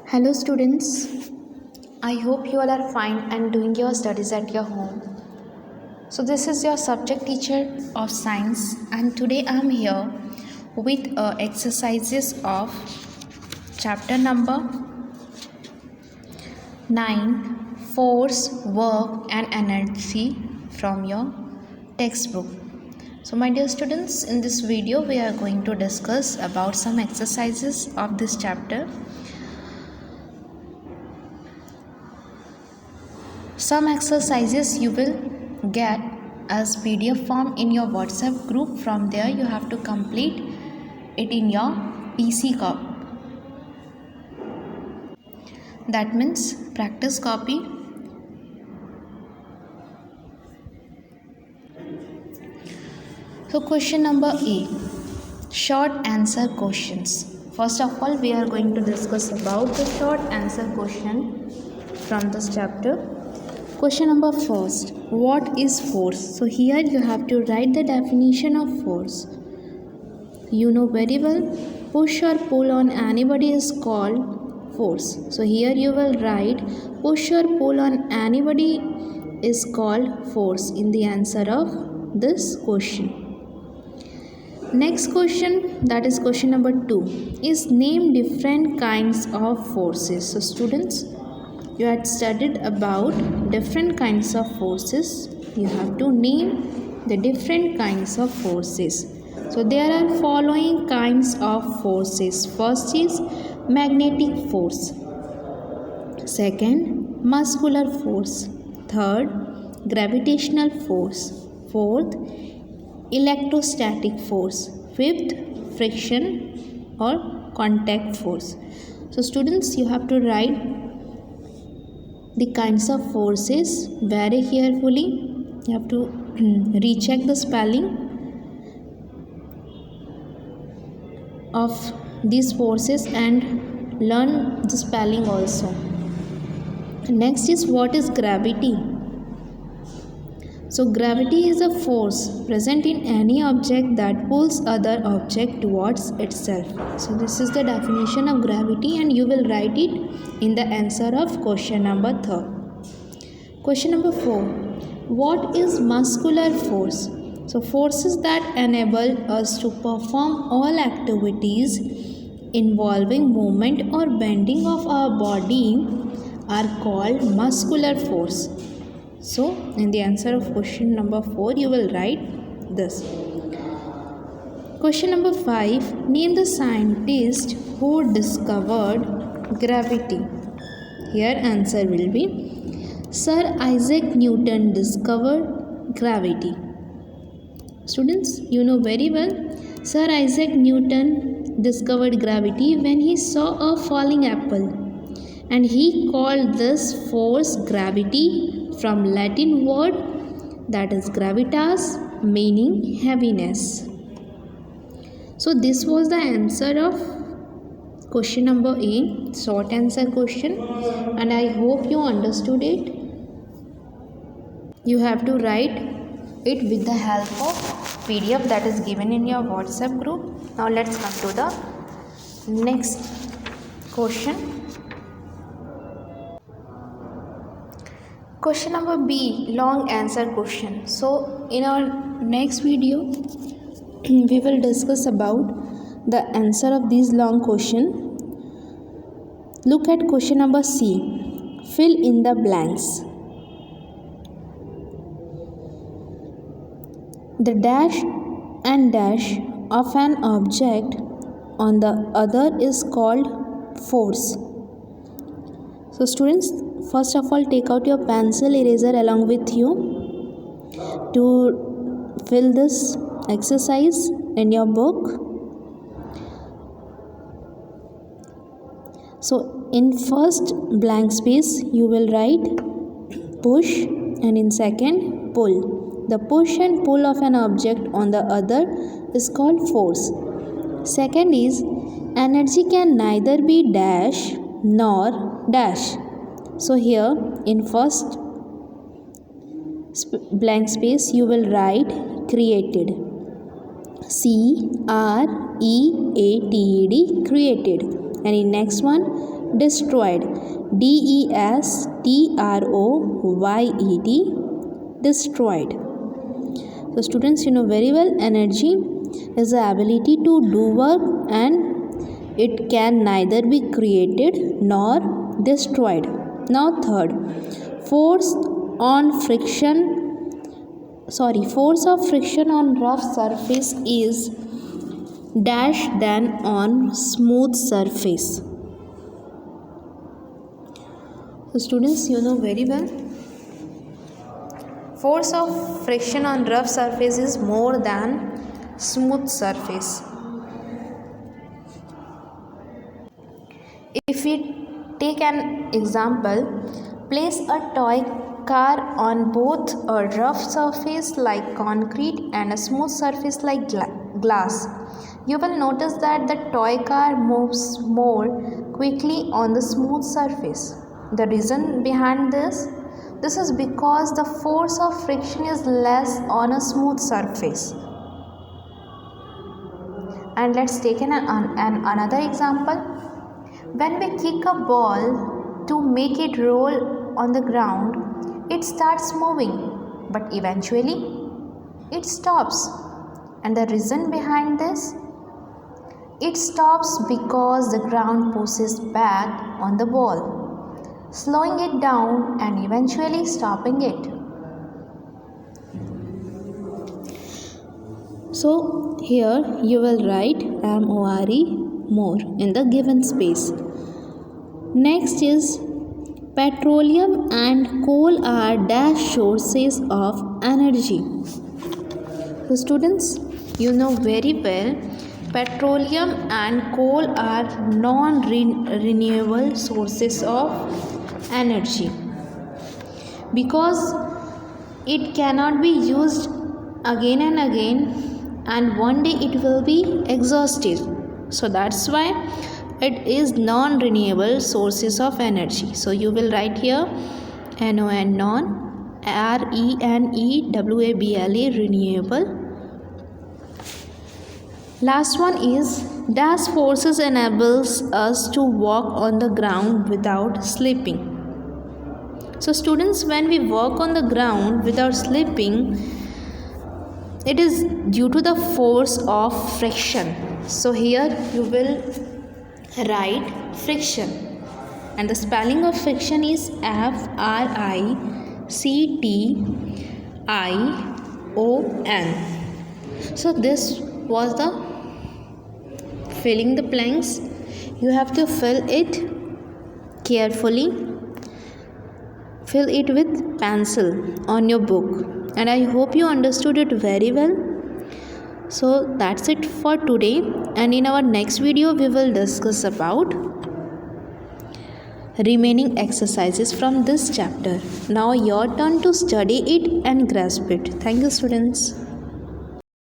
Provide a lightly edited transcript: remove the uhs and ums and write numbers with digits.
Hello students, I hope you all are fine and doing your studies at your home. So this is your subject teacher of science and today I am here with exercises of chapter number 9 Force, Work and Energy from your textbook. So my dear students, in this video we are going to discuss about some exercises of this chapter. Some exercises you will get as PDF form in your WhatsApp group. From there you have to complete it in your PC copy. That means practice copy. So question number A, short answer questions. First of all we are going to discuss about the short answer question from this chapter. Question number first, what is force? So here you have to write the definition of force. You know very well, push or pull on anybody is called force. So here you will write push or pull on anybody is called force in the answer of this question. Next question, that is question number 2, is name different kinds of forces. So students, you had studied about different kinds of forces. You have to name the different kinds of forces. So there are following kinds of forces. First is magnetic force. Second, muscular force. Third, gravitational force. Fourth, electrostatic force. Fifth, friction or contact force. So students, you have to write the kinds of forces very carefully. You have to recheck the spelling of these forces and learn the spelling also. Next is what is gravity. So gravity is a force present in any object that pulls other object towards itself. So this is the definition of gravity and you will write it in the answer of question number 3. Question number 4. What is muscular force? So forces that enable us to perform all activities involving movement or bending of our body are called muscular force. So in the answer of question number 4 you will write this. Question number 5. Name the scientist who discovered gravity. Here answer will be Sir Isaac Newton discovered gravity. Students, you know very well, Sir Isaac Newton discovered gravity when he saw a falling apple, and he called this force gravity from Latin word that is gravitas, meaning heaviness. So this was the answer of question number A, short answer question, and I hope you understood it. You have to write it with the help of PDF that is given in your WhatsApp group. Now let's come to the next question. Question number B, long answer question. So in our next video we will discuss about the answer of these long question. Look at question number C, fill in the blanks. The dash and dash of an object on the other is called force. So students, first of all take out your pencil eraser along with you to fill this exercise in your book. So in first blank space you will write push and in second pull. The push and pull of an object on the other is called force. Second is energy can neither be dash nor dash. So here in first blank space you will write created. CREATED, created. And in next one destroyed. destroyed. Destroyed. So students, you know very well, energy is the ability to do work and it can neither be created nor destroyed. Now third, force of friction on rough surface is dash than on smooth surface. So students, you know very well, force of friction on rough surface is more than smooth surface. If we take an example, place a toy car on both a rough surface like concrete and a smooth surface like glass. You will notice that the toy car moves more quickly on the smooth surface. The reason behind this is because the force of friction is less on a smooth surface. And let's take another example. When we kick a ball to make it roll on the ground, it starts moving, but eventually it stops. And the reason behind this? It stops because the ground pushes back on the ball, slowing it down and eventually stopping it. So here you will write more in the given space. Next is petroleum and coal are dash sources of energy. So students, you know very well, petroleum and coal are non-renewable sources of energy because it cannot be used again and again, and one day it will be exhausted. So that's why it is non-renewable sources of energy. So you will write here NON, non, RENEWABLE, renewable. Last one is dash forces enables us to walk on the ground without slipping. So students, when we walk on the ground without slipping, it is due to the force of friction. So here you will write friction, and the spelling of friction is FRICTION. So this was the filling the blanks. You have to fill it carefully. Fill it with pencil on your book, and I hope you understood it very well. So that's it for today, and in our next video we will discuss about remaining exercises from this chapter. Now your turn to study it and grasp it. Thank you, students.